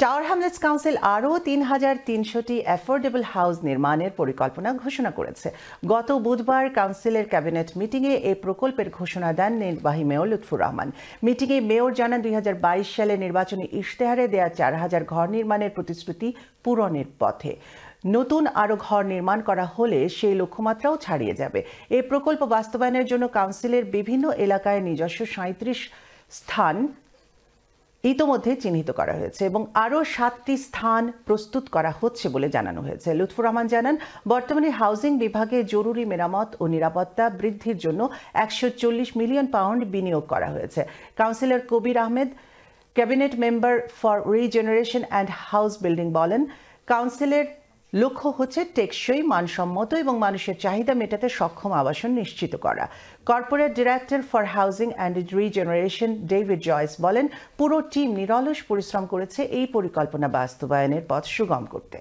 Tower Hamlets council আরও ৩,৩০০টি affordable house নির্মাণের পরিকল্পনা ঘোষণা করেছে। গত বুধবার কাউন্সিলের ক্যাবিনেট মিটিংয়ে এই প্রকল্পের ঘোষণা দেন নির্বাহী মেয়র লুৎফুর রহমান। মিটিংয়ে মেয়র জানান ২০২২ সালে নির্বাচনী ইশতেহারে দেয়া ৪,০০০ ঘর নির্মাণের প্রতিশ্রুতি পূরণের পথে। নতুন আরও ঘর নির্মাণ করা হলে সেই লক্ষ্যমাত্রাও ছাড়িয়ে যাবে। এই প্রকল্প বাস্তবায়নের জন্য কাউন্সিলের বিভিন্ন এলাকায় নিজস্ব ৩৭ স্থান ইতোমধ্যে চিহ্নিত করা হয়েছে এবং আরও ৭টি স্থান প্রস্তুত করা হচ্ছে বলে জানানো হয়েছে। লুৎফুর রহমান জানান, বর্তমানে হাউজিং বিভাগে জরুরি মেরামত ও নিরাপত্তা বৃদ্ধির জন্য ১৪০ মিলিয়ন পাউন্ড বিনিয়োগ করা হয়েছে। Councillor Kabir Ahmed, cabinet member for regeneration and house building বলেন, কাউন্সিলের লক্ষ্য হচ্ছে টেকসই, মানসম্মত এবং মানুষের চাহিদা মেটাতে সক্ষম আবাসন নিশ্চিত করা। Corporate director for housing and regeneration David Joyce বলেন, পুরো টিম নিরলস পরিশ্রম করেছে এই পরিকল্পনা বাস্তবায়নের পথ সুগম করতে।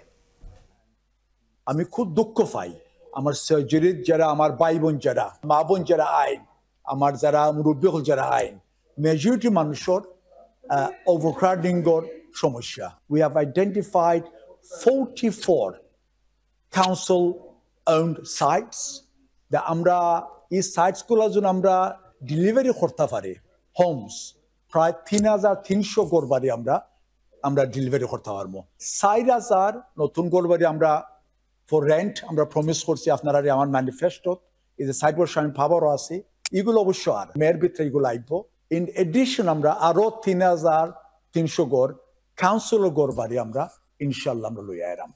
আমি খুব দুঃখ পাই আমার সার্জারির যারা আমার ভাই বোন যারা মা বোন যারা আইন আমার যারা মুরব্বী হল যারা আইন মেজরিটি মানুষের ওভারক্রাউডিংর সমস্যা। We have identified 44 council owned sites that আমরা এই সাইটসগুলোর জন্য আমরা ডেলিভারি করতে পারি হোমস প্রায় ৩,৩০০ গড়বাড়ি আমরা ডেলিভারি করতে পারবো। ৪,০০০ নতুন গড়বাড়ি আমরা ফর রেন্ট আমরা প্রমিস করছি আপনারা আমার ম্যানিফেস্টো এই যে সাইট বর্ষ আমি পাবারও আছি এগুলো অবশ্য আর মেয়ের ভিতরে এগুলো আইব। ইন এডিশন আমরা আরো ৩,৩০০ গড় কাউন্সিলর গড়বাড়ি আমরা ইনশাল্লাহ আমরা লইয়া এরাম।